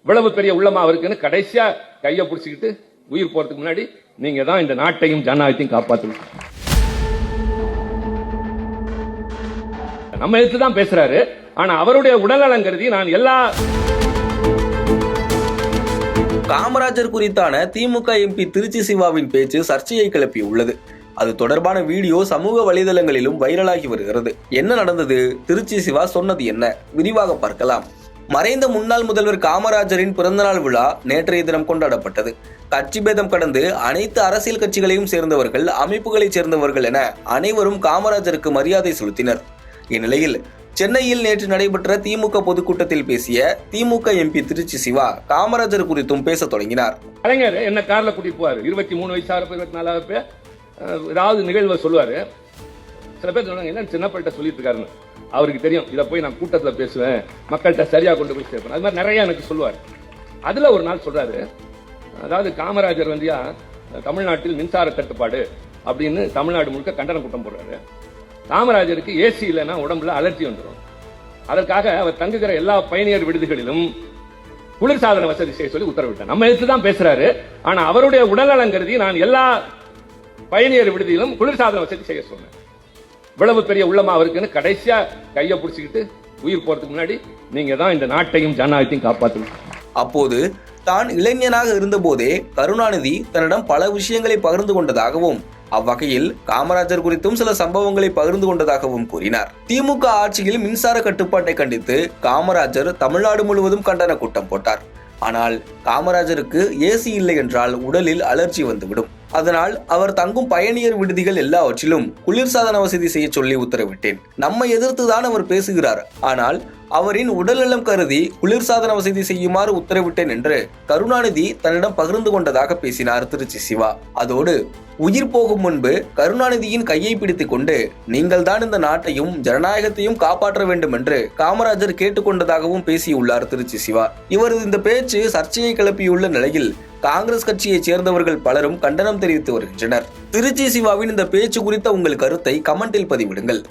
இவ்வளவு பெரிய உள்ளமா அவருக்குன்னு கடைசியா கையை பிடிச்சிக்கிட்டு உயிர் போறதுக்கு முன்னாடி நீங்க தான் இந்த நாட்டையும் ஜனநாயகத்தையும் காப்பாற்றணும். நம்ம எடுத்து தான் பேசுறாரு. ஆனா அவருடைய உடல்நலம் கருதி நான் எல்லா காமராஜர் குறித்தான திமுக எம்பி திருச்சி சிவாவின் பேச்சு சர்ச்சையை கிளப்பியுள்ளது. அது தொடர்பான வீடியோ சமூக வலைதளங்களிலும் வைரலாகி வருகிறது. என்ன நடந்தது, திருச்சி சிவா சொன்னது என்ன, விரிவாக பார்க்கலாம். மறைந்த முன்னாள் முதல்வர் காமராஜரின் பிறந்தநாள் விழா நேற்றைய தினம் கொண்டாடப்பட்டது. கட்சி பேதம் கடந்து அனைத்து அரசியல் கட்சிகளையும் சேர்ந்தவர்கள், அமைப்புகளைச் சேர்ந்தவர்கள் என அனைவரும் காமராஜருக்கு மரியாதை செலுத்தினர். இந்நிலையில் சென்னையில் நேற்று நடைபெற்ற திமுக பொதுக்கூட்டத்தில் பேசிய திமுக எம்பி திருச்சி சிவா காமராஜர் குறித்தும் பேச தொடங்கினார். கலைஞர் என்ன கார்ல கூட்டிட்டு போவாரு, 23 வயசாக 24 ஏதாவது நிகழ்வை சொல்லுவாரு. சில பேர் சொன்னாங்க என்ன சின்ன பிள்ளைகிட்ட சொல்லிட்டு இருக்காருன்னு. அவருக்கு தெரியும், இதை போய் நான் கூட்டத்தில் பேசுவேன், மக்கள்கிட்ட சரியா கொண்டு போய் சேர்ப்பேன். அது மாதிரி நிறைய எனக்கு சொல்லுவார். அதுல ஒரு நாள் சொல்றாரு, அதாவது காமராஜர் வந்தியா தமிழ்நாட்டில் மின்சார தட்டுப்பாடு அப்படின்னு தமிழ்நாடு முழுக்க கண்டன கூட்டம் போடுறாரு. காமராஜருக்கு ஏசி இல்லைன்னா உடம்புல அலர்ஜி வந்துடும். அதற்காக அவர் தங்குகிற எல்லா பயணியர் விடுதிகளிலும் குளிர்சாதன வசதி செய்ய சொல்லி உத்தரவிட்டார். நம்ம எடுத்து தான் பேசுறாரு. ஆனா அவருடைய உடல்நலம் கருதி நான் எல்லா பயணியர் விடுதியிலும் குளிர்சாதன வசதி செய்ய சொன்னேன். இவ்வளவு பெரிய உள்ளமா அவருக்குன்னு கடைசியா கையை பிடிச்சிக்கிட்டு உயிர் போறதுக்கு முன்னாடி நீங்க தான் இந்த நாட்டையும் ஜனநாயகத்தையும் காப்பாற்றணும். அப்போது தான் இளைஞனாக இருந்தபோதே கருணாநிதி தன்னிடம் பல விஷயங்களை பகிர்ந்து கொண்டதாகவும், அவ்வகையில் காமராஜர் குறித்தும் சில சம்பவங்களை பகிர்ந்து கொண்டதாகவும் கூறினார். திமுக ஆட்சியில் மின்சார கட்டுப்பாட்டை கண்டித்து காமராஜர் தமிழ்நாடு முழுவதும் கண்டன கூட்டம் போட்டார். ஆனால் காமராஜருக்கு ஏசி இல்லை என்றால் உடலில் அலர்ஜி வந்துவிடும். அதனால் அவர் தங்கும் பயணியர் விடுதிகள் எல்லாவற்றிலும் குளிர்சாதன வசதி செய்ய சொல்லி உத்தரவிட்டேன். நம்மை எதிர்த்துதான் அவர் பேசுகிறார், ஆனால் அவரின் உடல்நலம் கருதி குளிர்சாதன வசதி செய்யுமாறு உத்தரவிட்டேன் என்று கருணாநிதி தன்னிடம் பகிர்ந்து கொண்டதாக பேசினார் திருச்சி சிவா. அதோடு உயிர் போகும் முன்பு கருணாநிதியின் கையை பிடித்துக் கொண்டு நீங்கள் தான் இந்த நாட்டையும் ஜனநாயகத்தையும் காப்பாற்ற வேண்டும் என்று காமராஜர் கேட்டுக்கொண்டதாகவும் பேசியுள்ளார் திருச்சி சிவா. இவரது இந்த பேச்சு சர்ச்சையை கிளப்பியுள்ள நிலையில் காங்கிரஸ் கட்சியைச் சேர்ந்தவர்கள் பலரும் கண்டனம் தெரிவித்து வருகின்றனர். திருச்சி சிவாவின் இந்த பேச்சு குறித்த உங்கள் கருத்தை கமெண்டில் பதிவிடுங்கள்.